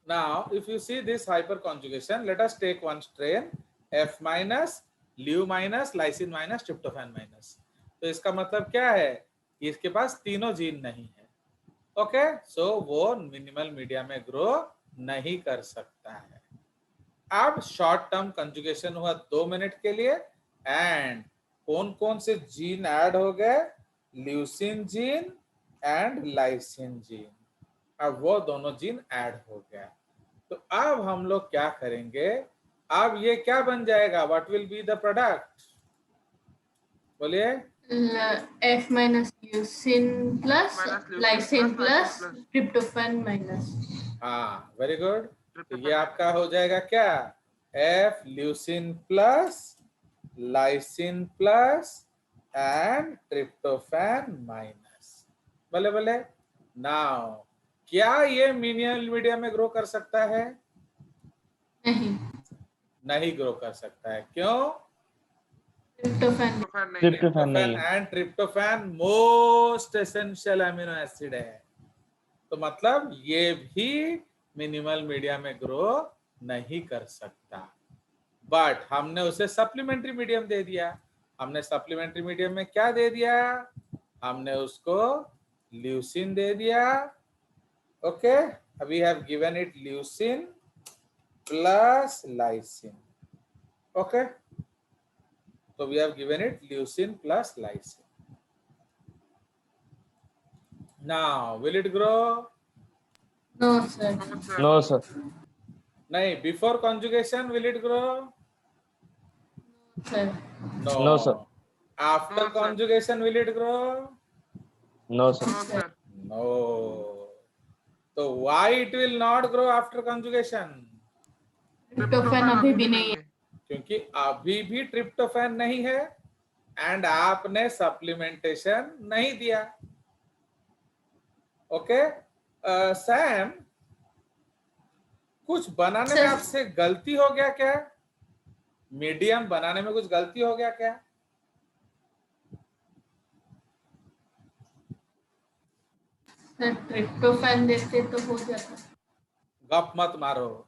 Now, if you see this hyperconjugation, let us take one strain F minus, leu minus, lysine minus, tryptophan minus. तो इसका मतलब क्या है कि इसके पास तीनों जीन नहीं है. ओके, सो वो मिनिमल मीडिया में ग्रो नहीं कर सकता है. अब शॉर्ट टर्म कंजुगेशन हुआ 2 मिनट के लिए एंड कौन कौन से जीन ऐड हो गए? Leucine gene and lysine gene. अब वो दोनों जीन ऐड हो गया. तो अब हम लोग क्या करेंगे? अब ये क्या बन जाएगा? What will be the product? बोलिए. F minus leucine plus lysine plus tryptophan minus. हाँ, वेरी गुड. तो ये आपका हो जाएगा क्या? F leucine plus lysine plus and tryptophan minus. बोले बोले. नाउ क्या ये मिनिमल मीडिया में ग्रो कर सकता है? नहीं ग्रो कर सकता है. क्यों? ट्रिप्टोफैन नहीं है. And tryptophan most essential amino acid है. तो मतलब ये भी मिनिमल मीडिया में ग्रो नहीं कर सकता. बट हमने उसे सप्लीमेंट्री मीडियम दे दिया. हमने सप्लीमेंट्री मीडियम में क्या दे दिया? हमने उसको ल्यूसिन दे दिया. Okay, we have given it leucine plus lysine. Okay, so we have given it leucine plus lysine. Now will it grow? No sir. No sir. नहीं. Before conjugation will it grow? Sir. No sir. After conjugation will it grow? No sir. No. So why it will not grow after conjugation? Tryptophan अभी भी नहीं है. क्योंकि अभी भी tryptophan नहीं है एंड आपने सप्लीमेंटेशन नहीं दिया. ओके, सैम, कुछ बनाने में आपसे गलती हो गया क्या? मीडियम बनाने में कुछ गलती हो गया क्या? ट्रिप्टोफैन देते तो हो जाता. गप मत मारो.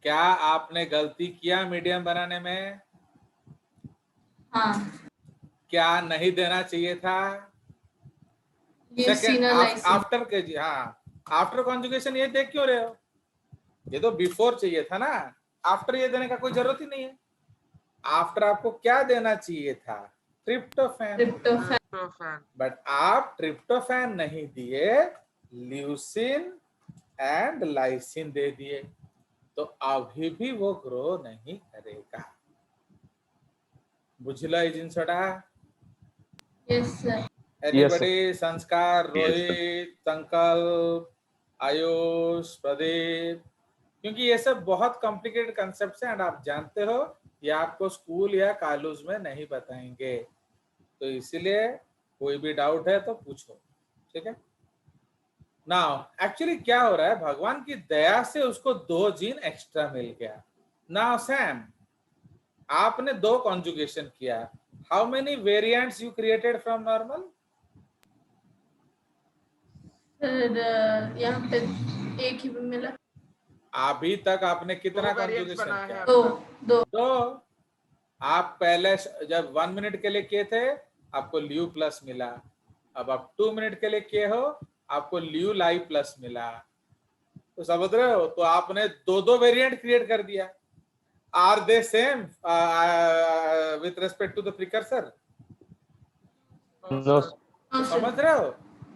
क्या आपने गलती किया मीडियम बनाने में? हाँ. क्या नहीं देना चाहिए था? सेकंड आफ्टर के जी. हाँ, आफ्टर कॉन्जुगेशन ये देख क्यों रहे हो? ये तो बिफोर चाहिए था ना. आफ्टर ये देने का कोई जरूरत ही नहीं है. आफ्टर आपको क्या देना चाहिए था? ट्रिप्टोफैन. बट आप ट्रिप्टोफैन नहीं दिए, ल्यूसिन एंड लाइसिन दे दिए. तो अभी भी वो ग्रो नहीं करेगा. बुझलो ई जिनसटा? Yes sir. Anybody? Sanskar, Rohit, संकल्प, आयुष, प्रदीप. क्योंकि ये सब बहुत कॉम्प्लिकेटेड कंसेप्ट्स हैं एंड आप जानते हो ये आपको स्कूल या कॉलेज में नहीं बताएंगे. तो इसीलिए कोई भी डाउट है तो पूछो. ठीक है. नाउ एक्चुअली क्या हो रहा है? भगवान की दया से उसको 2 जीन एक्स्ट्रा मिल गया. नाउ सैम, आपने 2 कॉन्जुगेशन किया. How many variants you created from normal? Sir यहाँ पे एक ही मिला. अभी तक आपने कितना कॉन्जुगेशन किया? 2. आप पहले जब 1 मिनट के लिए किए थे आपको ल्यू प्लस मिला. अब आप 2 मिनट के लिए किए हो आपको ल्यू लाई प्लस मिला. तो समझ रहे हो? तो आपने 2 वेरिएंट क्रिएट कर दिया. Are they same with respect to the precursor? No. समझ रहे हो?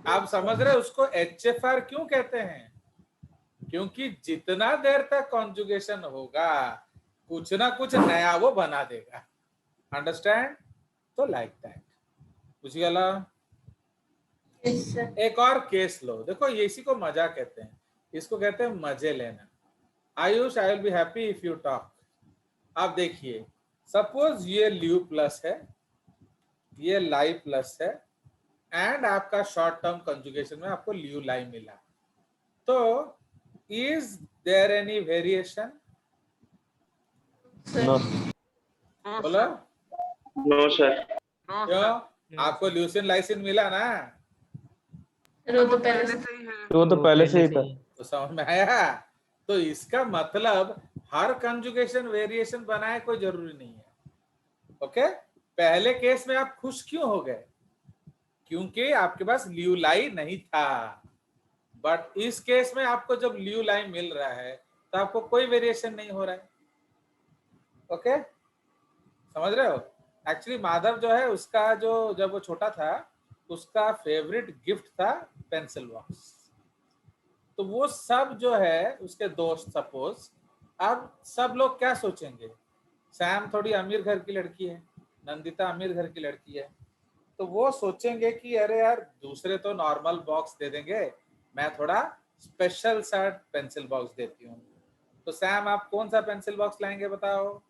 आप समझ रहे हो उसको HFR क्यों कहते हैं? क्योंकि जितना देर तक कॉन्जुगेशन होगा कुछ ना कुछ नया वो बना देगा. अंडरस्टैंड? तो लाइक दैट. बुझ गया? एक और केस लो. देखो ये इसी को मजा कहते हैं. इसको कहते हैं मजे लेना. Ayush, I will be happy if you talk. आप देखिए, सपोज ये ल्यू प्लस है, ये लाई प्लस है एंड आपका शॉर्ट टर्म कंजुगेशन में आपको ल्यू लाई मिला. तो is there any variation? No. बोलो. No sir. क्यों? आपको ल्यूसिन लाइसिन मिला ना. वो तो पहले से ही है. वो तो पहले से ही था. तो समझ में आया? तो इसका मतलब हर कंजुगेशन वेरिएशन बनाए कोई जरूरी नहीं है। ओके, पहले केस में आप खुश क्यों हो गए? क्योंकि आपके पास ल्यू लाई नहीं था। बट इस केस में आपको जब ल्यू लाई मिल रहा है तो आपको कोई वेरिएशन नहीं हो रहा है। ओके, समझ रहे हो? एक्चुअली माधव जो है उसका जो जब वो छोटा था उसका फेवरेट गिफ्ट था पेंसिल बॉक्स। तो वो सब जो है उसके दोस्त, सपोज अब सब लोग क्या सोचेंगे, सैम थोड़ी अमीर घर की लड़की है, नंदिता अमीर घर की लड़की है, तो वो सोचेंगे कि अरे यार दूसरे तो नॉर्मल बॉक्स दे देंगे, मैं थोड़ा स्पेशल सा पेंसिल बॉक्स देती हूँ। तो सैम आप कौन सा पेंसिल बॉक्स लाएंगे बताओ?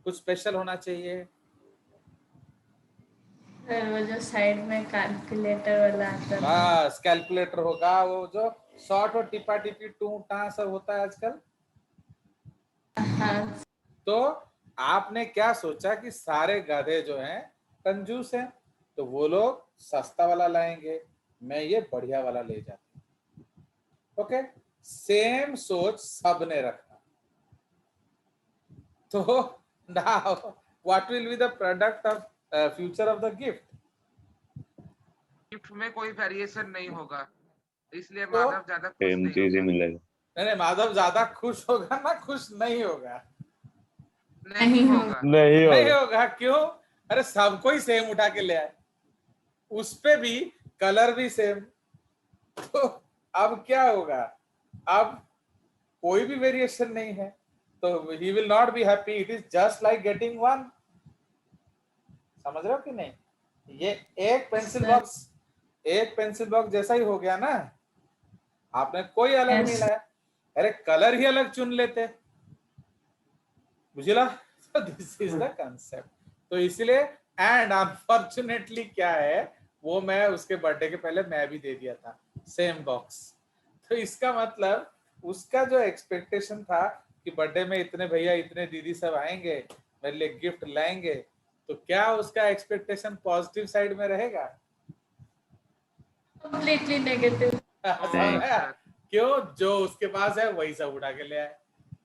कुछ स्पेशल होना चाहिए। सर वो जो साइड में कैलकुलेटर वाला आता था। बस कैलकुलेटर होगा, वो जो शॉर्ट और टिपा टिपी टू टा सब होता है आजकल। हाँ तो आपने क्या सोचा कि सारे गधे जो हैं कंजूस हैं, तो वो लोग सस्ता वाला लाएंगे, मैं ये बढ़िया वाला ले जाता हूं। ओके, सेम सोच सबने रखा। तो now what will be the product of future of the gift? Gift में कोई वेरिएशन नहीं होगा, इसलिए तो माधव ज्यादा खुश सेम नहीं चीज ही होगा। मिलेगा। नहीं, माधव ज्यादा खुश होगा ना खुश नहीं होगा? नहीं होगा। नहीं नहीं होगा। होगा, क्यों? अरे सबको ही सेम उठा के ले आए, उस पे भी कलर भी सेम। तो अब क्या होगा? अब कोई भी वेरिएशन नहीं है, तो he will not be happy. It is just like getting one. समझ रहे हो कि नहीं? ये एक पेंसिल बॉक्स जैसा ही हो गया ना। आपने कोई अलग नहीं लाया, अरे कलर ही अलग चुन लेते, बुझला? तो दिस इज द कंसेप्ट। तो इसलिए एंड अनफॉर्चुनेटली क्या है, वो मैं उसके बर्थडे के पहले मैं भी दे दिया था सेम बॉक्स। तो इसका मतलब उसका जो एक्सपेक्टेशन था कि बर्थडे में इतने भैया इतने दीदी सब आएंगे, मेरे लिए गिफ्ट लाएंगे, तो क्या उसका एक्सपेक्टेशन पॉजिटिव साइड में रहेगा? Completely negative. क्यों? जो उसके पास है वही सब उठा के ले आए।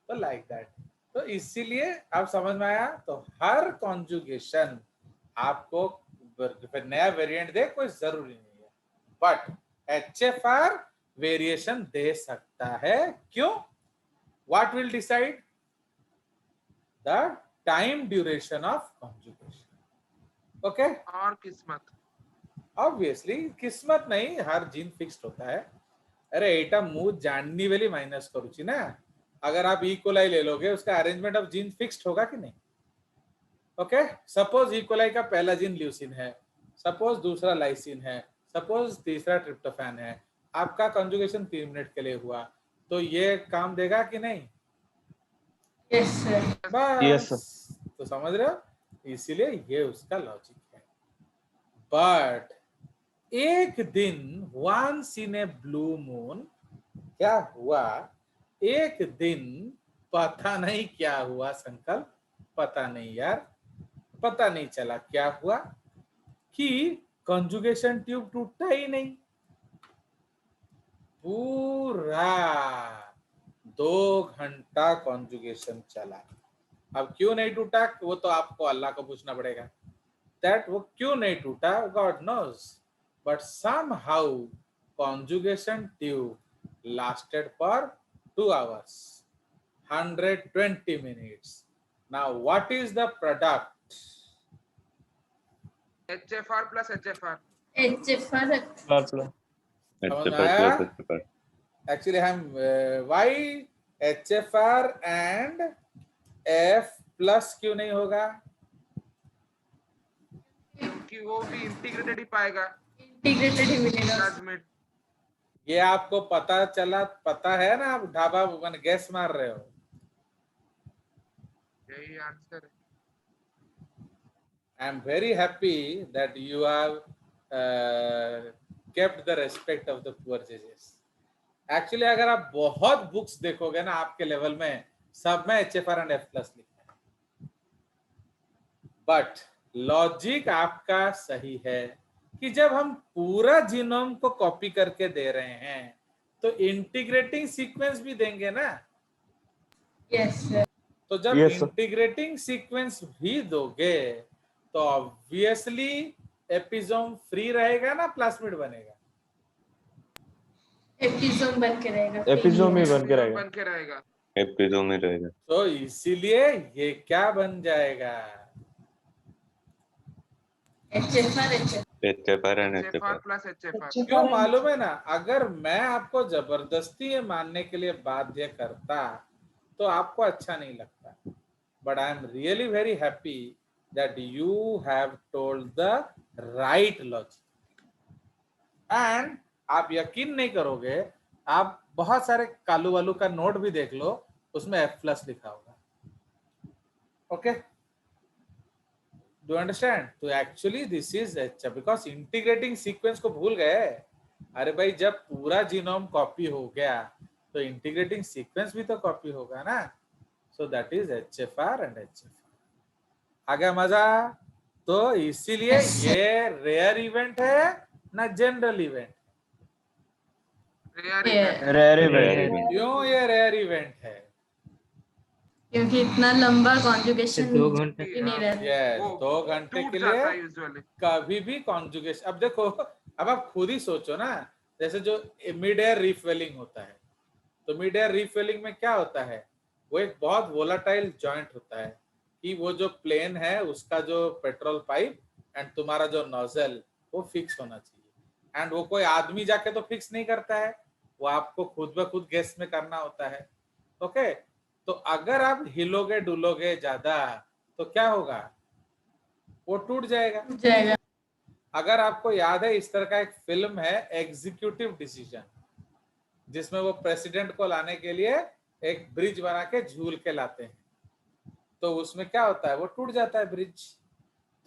तो लाइक दैट। तो इसीलिए आप समझ में आया? तो हर कॉन्जुगेशन आपको फिर नया वेरिएंट दे कोई जरूरी नहीं है, बट HFR वेरिएशन दे सकता है। क्यों? What will decide? The time duration of conjugation. Okay, और किस्मत। ऑब्वियसली किस्मत नहीं, हर जीन फिक्स्ड होता है। अरे एटा मु जाननी वाली माइनस करूची ना, अगर आप इकोलाई ले लोगे उसका अरेंजमेंट ऑफ जीन फिक्स्ड होगा कि नहीं? ओके, सपोज इकोलाई का पहला जीन ल्यूसिन है, सपोज दूसरा लाइसिन है, सपोज तीसरा ट्रिप्टोफैन है, आपका कंजुगेशन 3 मिनट के लिए हुआ, तो ये काम देगा कि नहीं? Yes sir. Yes, बस, तो समझ रहे हो? इसीलिए ये उसका लॉजिक है। बट एक दिन once in a blue moon क्या हुआ? एक दिन पता नहीं क्या हुआ संकल्प, पता नहीं यार, पता नहीं चला क्या हुआ कि कंजुगेशन ट्यूब टूटता ही नहीं। पूरा 2 घंटा कंजुगेशन चला। अब क्यों नहीं टूटा वो तो आपको अल्लाह को पूछना पड़ेगा, दैट वो क्यों नहीं टूटा God knows, but somehow conjugation tube lasted for 2 hours 120 minutes. Now what is the product? HFR plus HFR। HFR plus HFR. Actually हम why HFR and F plus क्यों नहीं होगा? क्योंकि वो भी इंटीग्रेटेड ही पाएगा। इंटीग्रेटेड ही मिलेगा। ट्रांसमिट। ये आपको पता चला, पता है ना? आप ढाबा बन गैस मार रहे हो। यही आंसर है। I am very happy that you have kept the respect of the poor judges. Actually अगर आप बहुत बुक्स देखोगे ना आपके लेवल में, सब में HFR and F plus लिखा है, बट लॉजिक आपका सही है कि जब हम पूरा जीनोम को कॉपी करके दे रहे हैं तो इंटीग्रेटिंग सीक्वेंस भी देंगे ना। Yes, sir. तो जब Yes, sir. इंटीग्रेटिंग सीक्वेंस भी दोगे तो ऑब्वियसली एपिसोम फ्री रहेगा ना प्लास्मिड बनेगा। एपिसोम बन के रहेगा। एपिसोम ही बन के एपिसोम रहेगा। बन के रहेगा। एपिसोम ही रहेगा। तो इसीलिए ये क्या बन जाएगा? HFR, HFR. HFR and HFR HFR. plus HFR. क्यों मालूम है ना, अगर मैं आपको जबरदस्ती ये मानने के लिए बाध्य करता तो आपको अच्छा नहीं लगता, but I am really very happy that you have told the right logic. And आप यकीन नहीं करोगे, आप बहुत सारे कालू वालू का नोट भी देख लो, उसमें F+ लिखा होगा। Okay, do understand? तो एक्चुअली दिस इज अच्छा, बिकॉज इंटीग्रेटिंग सीक्वेंस को भूल गए। अरे भाई, जब पूरा जीनोम कॉपी हो गया तो इंटीग्रेटिंग सीक्वेंस भी तो कॉपी होगा ना। So that is HFR and HFR। आ गया मजा? तो इसीलिए ये रेयर इवेंट है ना जनरल इवेंट? Rare Yeah. इवेंट। Rare event. क्यों ये रेयर इवेंट है? क्योंकि इतना लंबा कॉन्जुगेशन 2 घंटे ही नहीं रहता। यस, वो 2 घंटे टूट के जाता लिए है यूजुअली। कभी भी कॉन्जुगेशन। अब देखो, अब आप खुद ही सोचो ना, जैसे जो मिड एयर रीफिलिंग होता है, तो मिड एयर रीफिलिंग में क्या होता है? वो एक बहुत वोलाटाइल जॉइंट होता है कि वो जो प्लेन है उसका जो पेट्रोल पाइप एंड तुम्हारा जो नोजल वो फिक्स होना चाहिए। एंड वो कोई आदमी जाके तो फिक्स नहीं करता है, वो आपको खुद ब खुद गेस में करना होता है। ओके, तो अगर आप हिलोगे डुलोगे ज्यादा तो क्या होगा? वो टूट जाएगा। जाएगा। अगर आपको याद है, इस तरह का एक फिल्म है एग्जीक्यूटिव डिसीजन, जिसमें वो प्रेसिडेंट को लाने के लिए एक ब्रिज बना के झूल के लाते हैं, तो उसमें क्या होता है? वो टूट जाता है ब्रिज।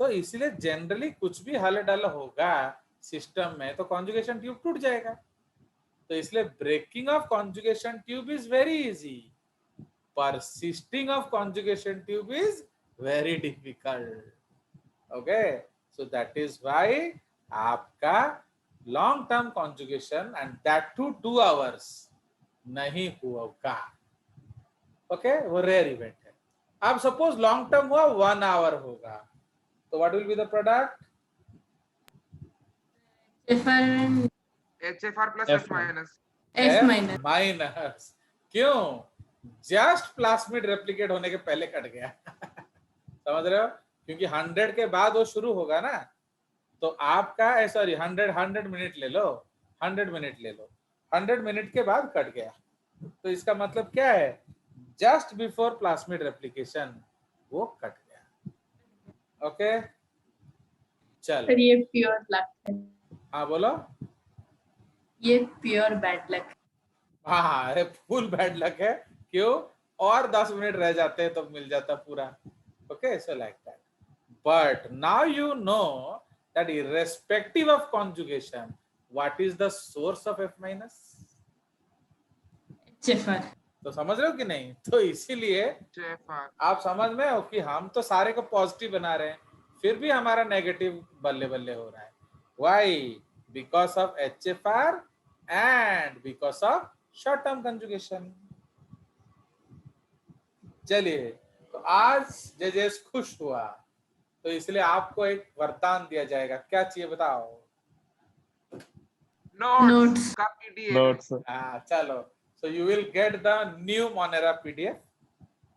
तो इसलिए जनरली कुछ भी हल डल होगा सिस्टम में तो कॉन्जुगेशन ट्यूब टूट जाएगा। तो इसलिए breaking of conjugation tube is very easy, persisting of conjugation tube is very difficult. Okay, so that is why आपका long term conjugation and that too 2 hours नहीं होगा। ओके, वो रेयर इवेंट है। अब सपोज लॉन्ग टर्म हुआ 1 our होगा, तो what will be the product? HFR plus F F minus. F minus. Minus. क्यों? जस्ट प्लास्मिड रेप्लिकेट होने के पहले कट गया। समझ रहे हो? क्योंकि 100 के बाद वो शुरू होगा ना, तो आपका सॉरी 100 मिनट ले लो, 100 मिनट ले लो, 100 मिनट के बाद कट गया। तो इसका मतलब क्या है? जस्ट बिफोर प्लास्मिड रेप्लिकेशन वो कट गया। ओके, चल। पर ये प्योर लक है। हाँ बोलो। ये प्योर बैड लक। हाँ, अरे फुल बैड लक है। क्यों? और 10 मिनट रह जाते तो मिल जाता पूरा। Okay, so like that. But now you know that irrespective of conjugation, what is the source of F minus? HFR. तो समझ रहे हो कि नहीं? तो इसीलिए HFR. आप समझ में हो कि हम तो सारे को पॉजिटिव बना रहे हैं, फिर भी हमारा नेगेटिव बल्ले बल्ले हो रहा है। Why? Because of HFR and because of short term conjugation. चलिए, तो आज जजेस खुश हुआ, तो इसलिए आपको एक वरदान दिया जाएगा। क्या चाहिए बताओ? Notes का PDF. Notes. चलो, so you will get the new Monera PDF,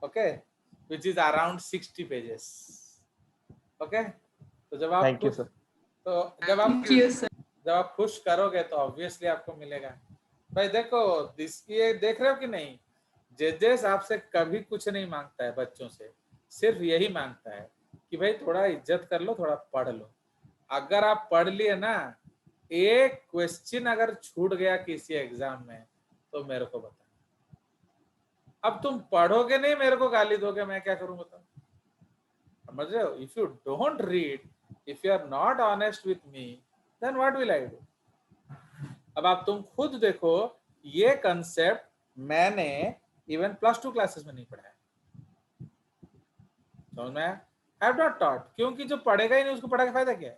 okay, which is around 60 pages. Okay, तो जब आप Thank you, sir. तो Thank you, sir. जब आप खुश करोगे तो ऑब्वियसली आपको मिलेगा। भाई देखो, ये देख रहे हो कि नहीं? जजेस आपसे कभी कुछ नहीं मांगता है बच्चों से, सिर्फ यही मांगता है कि भाई थोड़ा इज्जत कर लो, थोड़ा पढ़ लो। अगर आप पढ़ लिए ना, एक क्वेश्चन अगर छूट गया किसी एग्जाम में तो मेरे को बता। अब तुम पढ़ोगे नहीं, मेरे को गाली दोगे, मैं क्या करूं बताओ? समझ रहे हो? If you don't read, if you are not honest with me, then what will I do? अब आप तुम खुद देखो, ये कंसेप्ट मैंने इवन +2 क्लासेस में नहीं पढ़ाया। समझ में? आई हैव नॉट टॉट, क्योंकि जो पढ़ेगा ही नहीं उसको पढ़ा के फायदा क्या है?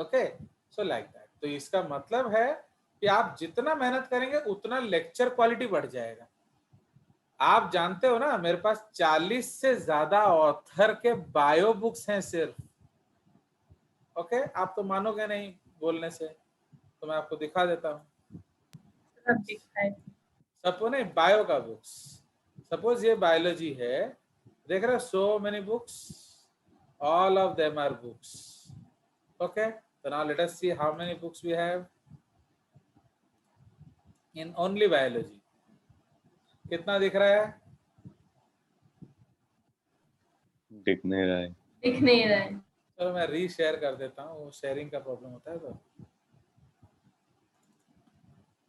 Okay, so like that. तो इसका मतलब है कि आप जितना मेहनत करेंगे उतना लेक्चर क्वालिटी बढ़ जाएगा। आप जानते हो ना, मेरे पास 40 से ज्यादा ऑथर के बायो बुक्स हैं सिर्फ। ओके, आप तो मानोगे नहीं बोलने से, तो मैं आपको दिखा देता हूँ। सब दिखाई। सपोज नहीं, बायो का बुक्स, सपोज ये बायोलॉजी है, देख रहे हो, so many books, all of them are books. Okay, so now let us see how many books we have in only biology. कितना दिख रहा है? दिख नहीं रहा है। दिख नहीं रहा है। चलो मैं रीशेयर कर देता हूँ, वो शेयरिंग का प्रॉब्लम होता है। तो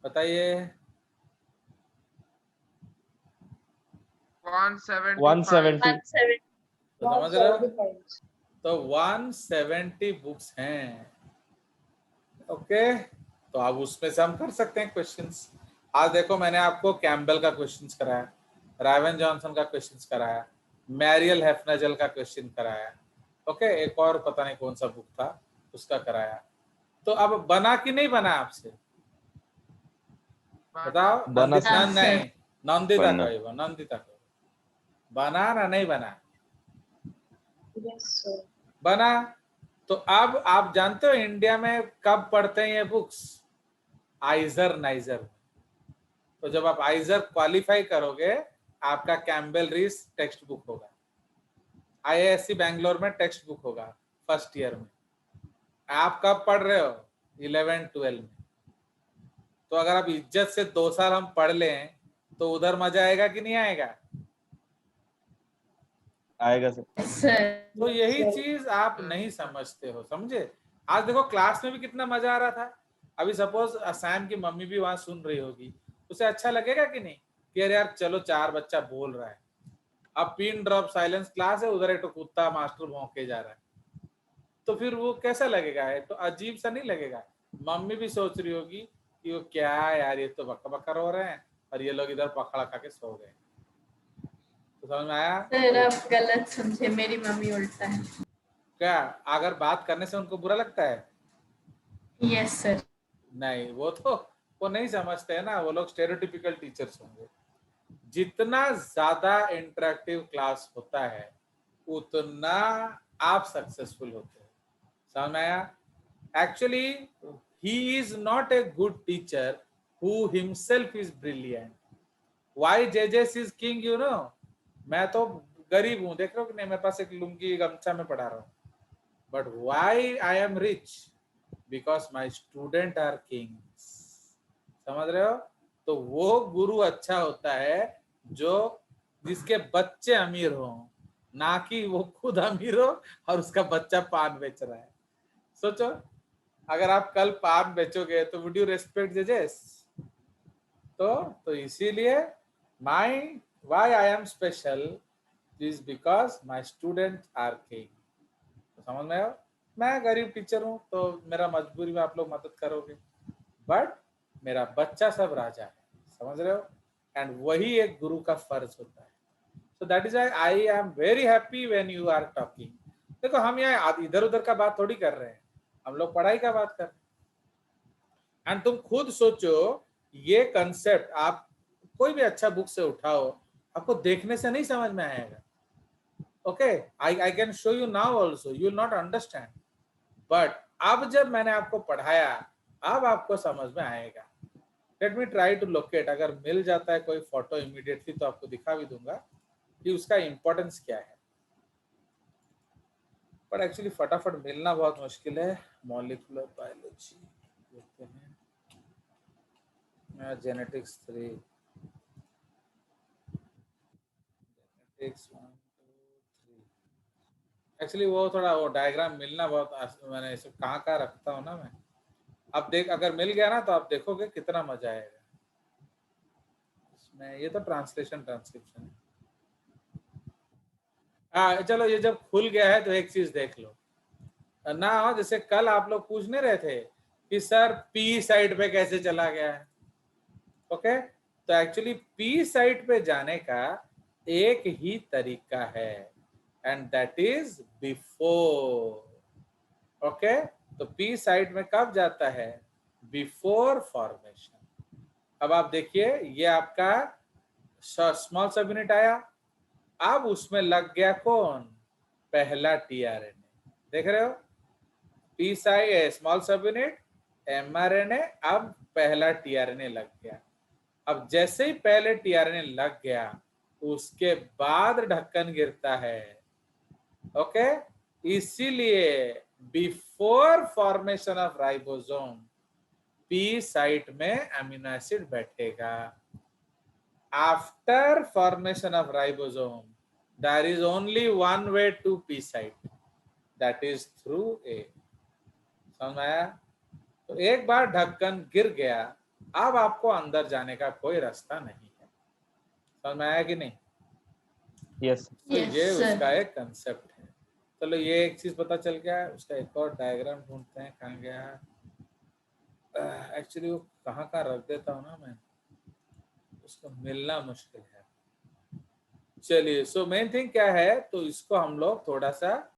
बताइए। 175। 170। तो समझ रहे हो? तो 170 बुक्स हैं। ओके, तो अब उसमें से हम कर सकते हैं क्वेश्चंस। आज देखो, मैंने आपको कैम्बेल का क्वेश्चंस कराया, रायवन जॉनसन का क्वेश्चंस कराया, मैरियल हेफनेजल का क्वेश्चन कराया। ओके, एक और पता नहीं कौन सा बुक था उसका कराया। तो अब बना कि नहीं बना आपसे? बताओ। बना नंदिता सर। नहीं, नंदिता बना। कहो, नंदिता कहो, बना ना नहीं बना? Yes sir. बना। तो अब आप जानते हो इंडिया में कब पढ़ते हैं ये बुक्स? आइजर नाइजर। तो जब आप आइजर क्वालिफाई करोगे, आपका कैम्बेल रीस टेक्स्ट बुक होगा, आईआईएससी बैंगलोर में टेक्स्ट बुक होगा फर्स्ट ईयर में। आप कब पढ़ रहे हो? 11-12 में। तो अगर आप इज्जत से 2 साल हम पढ़ लें तो उधर मजा आएगा कि नहीं आएगा? आएगा सर। सर। तो यही चीज आप नहीं समझते हो, समझे? आज देखो क्लास में भी कितना मजा आ रहा था। अभी सपोज सैम की मम्मी भी वहां सुन रही होगी, उसे अच्छा लगेगा कि नहीं कि अरे यार चलो 4 बच्चा बोल रहा है। अब पिन ड्रॉप साइलेंस क्लास है, उधर एक तो कुत्ता मास्टर भौंके जा रहा है, तो फिर वो कैसा लगेगा? है तो अजीब सा नहीं लगेगा? मम्मी भी सोच रही होगी कि वो क्या है यार, ये तो बक्का बक्का रो रहे हैं और ये लोग इधर पकड़ा खा के सो गए। तो समझ में आया? सर आप गलत समझे, मेरी मम्मी उल्टा है। क्या अगर बात करने से उनको बुरा लगता है? Yes sir. नहीं, वो नहीं समझते हैं ना, वो लोग स्टेरियोटिपिकल टीचर्स होंगे। जितना ज्यादा इंटरेक्टिव क्लास होता है उतना आप सक्सेसफुल होते हैं। समझ में आया? Actually he is not a good teacher who himself is brilliant. Why जेजेस इज किंग, यू नो? मैं तो गरीब हूं, देख रहे हो कि नहीं, मेरे पास एक लुंगी गमछा में पढ़ा रहा हूँ, but why I am rich? Because my student are kings. समझ रहे हो? तो वो गुरु अच्छा होता है जो जिसके बच्चे अमीर हो, ना कि वो खुद अमीर हो और उसका बच्चा पान बेच रहा है। सोचो, अगर आप कल पान बेचोगे तो वुड यू रेस्पेक्ट जजेस? तो इसीलिए my why I am special is because my student are king. समझ में आया? मैं गरीब टीचर हूँ तो मेरा मजबूरी में आप लोग मदद करोगे, बट मेरा बच्चा सब राजा है। समझ रहे हो? एंड वही एक गुरु का फर्ज होता है। So that is I am very happy when you are talking. देखो, हम यहाँ इधर उधर का बात थोड़ी कर रहे हैं, हम लोग पढ़ाई का बात कर रहे हैं। एंड तुम खुद सोचो, ये कंसेप्ट आप कोई भी अच्छा बुक से उठाओ, आपको देखने से नहीं समझ में आएगा। Okay, I can show you now also, you will not understand, but अब जब मैंने आपको पढ़ाया अब आपको समझ में आएगा। Let me try to locate, अगर मिल जाता है कोई फोटो इमीडिएटली तो आपको दिखा भी दूंगा कि उसका इंपॉर्टेंस क्या है, पर एक्चुअली फटाफट मिलना बहुत मुश्किल है। मॉलिक्यूलर बायोलॉजी देखते हैं, जेनेटिक्स 3, जेनेटिक्स 1 2 3। एक्चुअली वो थोड़ा वो डायग्राम मिलना बहुत, मैंने इसे कहाँ रखता हूँ ना मैं। अब देख, अगर मिल गया ना तो आप देखोगे कितना मजा आएगा इसमें। ये तो ट्रांसक्रिप्शन है। चलो, ये जब खुल गया है तो एक चीज देख लो ना, जैसे कल आप लोग पूछ नहीं रहे थे कि सर पी साइड पे कैसे चला गया है। ओके, तो एक्चुअली पी साइड पे जाने का एक ही तरीका है, and that is before. Okay, तो पी साइड में कब जाता है? Before formation. अब आप देखिए ये आपका स्मॉल सब यूनिट आया, अब उसमें लग गया कौन, पहला टीआरएनए, देख रहे हो, पी साइट स्मॉल सब यूनिट एमआरएनए, अब पहला टीआरएनए लग गया। अब जैसे ही पहले टीआरएनए लग गया उसके बाद ढक्कन गिरता है, ओके। इसीलिए before formation of ribosome P site में अमीनो एसिड बैठेगा। After formation of ribosome there is only one way to P site, that is through A. समझ में आया? तो एक बार ढक्कन गिर गया, अब आपको अंदर जाने का कोई रास्ता नहीं है। समझ में आया कि नहीं? यस तो Yes, ये sir. उसका एक कंसेप्ट है। चलो ये एक चीज पता चल गया, उसका एक और डायग्राम ढूंढते हैं, कहाँ गया, एक्चुअली वो कहाँ रख देता हूँ ना मैं, उसको मिलना मुश्किल है। चलिए, सो मेन थिंग क्या है, तो इसको हम लोग थोड़ा सा